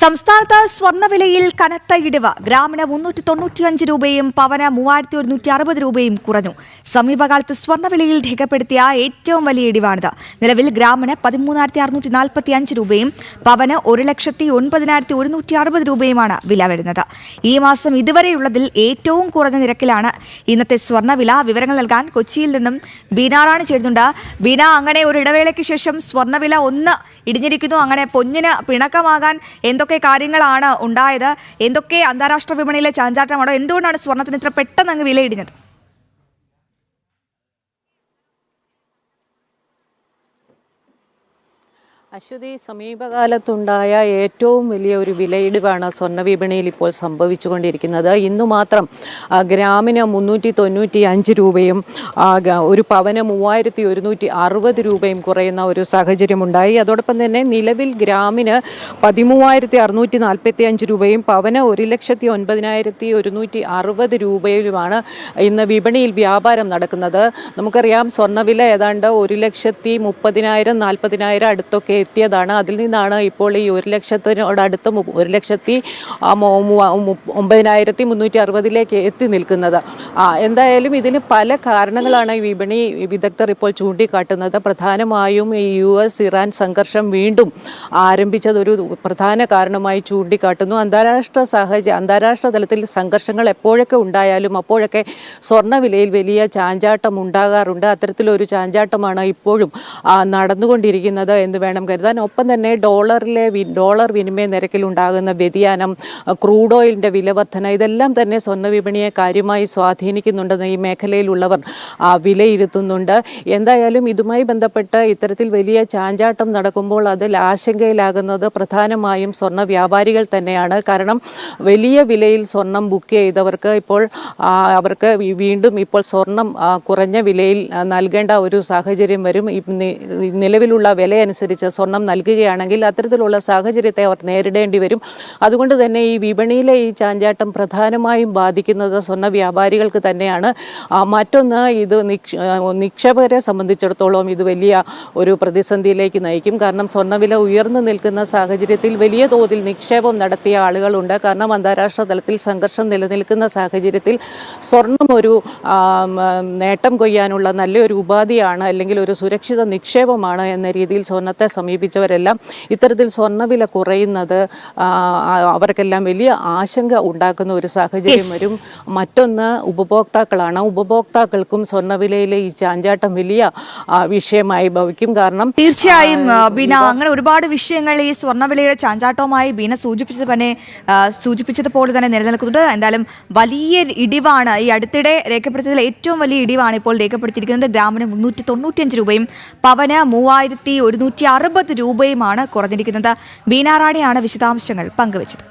സംസ്ഥാനത്ത് സ്വർണ്ണവിലയിൽ കനത്ത ഇടിവ്. ഗ്രാമിന് 395 രൂപയും പവന് 3160 രൂപയും കുറഞ്ഞു. സമീപകാലത്ത് സ്വർണ്ണവിലയിൽ രേഖപ്പെടുത്തിയ ഏറ്റവും വലിയ ഇടിവാണിത്. നിലവിൽ ഗ്രാമിന് 13,645 രൂപയും പവന് 1,09,160 രൂപയുമാണ് വില വരുന്നത്. ഈ മാസം ഇതുവരെയുള്ളതിൽ ഏറ്റവും കുറഞ്ഞ നിരക്കിലാണ് ഇന്നത്തെ സ്വർണ്ണവില. വിവരങ്ങൾ നൽകാൻ കൊച്ചിയിൽ നിന്നും ബീനാറാണ് ചേരുന്നുണ്ട്. ബീന, അങ്ങനെ ഒരു ഇടവേളയ്ക്ക് ശേഷം സ്വർണ്ണവില ഒന്ന് ഇടിഞ്ഞിരിക്കുന്നു. അങ്ങനെ പൊന്നിന് പിണക്കമാകാൻ എന്തൊക്കെ കാര്യങ്ങളാണ് ഉണ്ടായത്? എന്തൊക്കെ അന്താരാഷ്ട്ര വിപണിയിലെ ചാഞ്ചാട്ടമാണോ? എന്തുകൊണ്ടാണ് സ്വർണ്ണത്തിന് ഇത്ര പെട്ടെന്ന് അങ്ങ് വിലയിടിഞ്ഞത്? അശ്വതി, സമീപകാലത്തുണ്ടായ ഏറ്റവും വലിയ ഒരു വിലയിടിവാണ് സ്വർണ്ണ വിപണിയിൽ ഇപ്പോൾ സംഭവിച്ചുകൊണ്ടിരിക്കുന്നത്. ഇന്നു മാത്രം ഗ്രാമിന് 395 രൂപയും ഒരു പവന് 3160 രൂപയും കുറയുന്ന ഒരു സാഹചര്യമുണ്ടായി. അതോടൊപ്പം തന്നെ നിലവിൽ ഗ്രാമിന് 13,645 രൂപയും പവന് 1,09,160 രൂപയിലുമാണ് ഇന്ന് വിപണിയിൽ വ്യാപാരം നടക്കുന്നത്. നമുക്കറിയാം, സ്വർണ്ണവില ഏതാണ്ട് 1,30,000 40,000 അടുത്തൊക്കെ എത്തിയതാണ്. അതിൽ നിന്നാണ് ഇപ്പോൾ ഈ 1,00,000-നോടടുത്ത് 1,09,360 എത്തി നിൽക്കുന്നത്. എന്തായാലും ഇതിന് പല കാരണങ്ങളാണ് ഈ വിപണി വിദഗ്ധർ ഇപ്പോൾ ചൂണ്ടിക്കാട്ടുന്നത്. പ്രധാനമായും ഈ US-ഇറാൻ സംഘർഷം വീണ്ടും ആരംഭിച്ചതൊരു പ്രധാന കാരണമായി ചൂണ്ടിക്കാട്ടുന്നു. അന്താരാഷ്ട്ര തലത്തിൽ സംഘർഷങ്ങൾ എപ്പോഴൊക്കെ ഉണ്ടായാലും അപ്പോഴൊക്കെ സ്വർണ്ണവിലയിൽ വലിയ ചാഞ്ചാട്ടം ഉണ്ടാകാറുണ്ട്. അത്തരത്തിലൊരു ചാഞ്ചാട്ടമാണ് ഇപ്പോഴും നടന്നുകൊണ്ടിരിക്കുന്നത് എന്ന് വേണം കരുതാൻ. ഒപ്പം തന്നെ ഡോളർ വിനിമയ നിരക്കിൽ ഉണ്ടാകുന്ന വ്യതിയാനം, ക്രൂഡ് ഓയിലിന്റെ വിലവർധന, ഇതെല്ലാം തന്നെ സ്വർണ്ണ വിപണിയെ കാര്യമായി സ്വാധീനിക്കുന്നുണ്ടെന്ന് ഈ മേഖലയിലുള്ളവർ വിലയിരുത്തുന്നുണ്ട്. എന്തായാലും ഇതുമായി ബന്ധപ്പെട്ട് ഇത്തരത്തിൽ വലിയ ചാഞ്ചാട്ടം നടക്കുമ്പോൾ അതിൽ ആശങ്കയിലാകുന്നത് പ്രധാനമായും സ്വർണ്ണ വ്യാപാരികൾ തന്നെയാണ്. കാരണം വലിയ വിലയിൽ സ്വർണം ബുക്ക് ചെയ്തവർക്ക് ഇപ്പോൾ അവർക്ക് വീണ്ടും ഇപ്പോൾ സ്വർണം കുറഞ്ഞ വിലയിൽ നൽകേണ്ട ഒരു സാഹചര്യം വരും. നിലവിലുള്ള വിലയനുസരിച്ച് സ്വർണം നൽകുകയാണെങ്കിൽ അത്തരത്തിലുള്ള സാഹചര്യത്തെ അവർ നേരിടേണ്ടി വരും. അതുകൊണ്ട് തന്നെ ഈ വിപണിയിലെ ഈ ചാഞ്ചാട്ടം പ്രധാനമായും ബാധിക്കുന്നത് സ്വർണ്ണ വ്യാപാരികൾക്ക് തന്നെയാണ്. മറ്റൊന്ന്, ഇത് നിക്ഷേപകരെ സംബന്ധിച്ചിടത്തോളം ഇത് വലിയ ഒരു പ്രതിസന്ധിയിലേക്ക് നയിക്കും. കാരണം സ്വർണ്ണവില ഉയർന്നു നിൽക്കുന്ന സാഹചര്യത്തിൽ വലിയ തോതിൽ നിക്ഷേപം നടത്തിയ ആളുകളുണ്ട്. കാരണം അന്താരാഷ്ട്ര തലത്തിൽ സംഘർഷം നിലനിൽക്കുന്ന സാഹചര്യത്തിൽ സ്വർണം ഒരു നേട്ടം കൊയ്യാനുള്ള നല്ലൊരു ഉപാധിയാണ്, അല്ലെങ്കിൽ ഒരു സുരക്ഷിത നിക്ഷേപമാണ് എന്ന രീതിയിൽ സ്വർണ്ണത്തെ സമീപിച്ചവരെല്ലാം ഇത്തരത്തിൽ സ്വർണ്ണവില കുറയുന്നത് അവർക്കെല്ലാം വലിയ ആശങ്ക ഉണ്ടാക്കുന്ന ഒരു സാഹചര്യം വരും. മറ്റൊന്ന് ഉപഭോക്താക്കളാണ്. ഉപഭോക്താക്കൾക്കും സ്വർണ്ണവിലയിലെ ഈ ചാഞ്ചാട്ടം വലിയ വിഷയമായി ഭവിക്കും. കാരണം തീർച്ചയായും ബീന, അങ്ങനെ ഒരുപാട് വിഷയങ്ങൾ ഈ സ്വർണ്ണവിലയുടെ ചാഞ്ചാട്ടവുമായി ബീന സൂചിപ്പിച്ചതുപോലെ തന്നെ നിലനിൽക്കുന്നുണ്ട്. എന്തായാലും വലിയ ഇടിവാണ് ഈ അടുത്തിടെ രേഖപ്പെടുത്തിയതിൽ ഏറ്റവും വലിയ ഇടിവാണ് ഇപ്പോൾ രേഖപ്പെടുത്തിയിരിക്കുന്നത്. ഗ്രാമിന് 395 രൂപയും പവന് 3160 രൂപയുമാണ് കുറഞ്ഞിരിക്കുന്നത്. ബീനാറാണിയാണ് വിശദാംശങ്ങൾ പങ്കുവച്ചത്.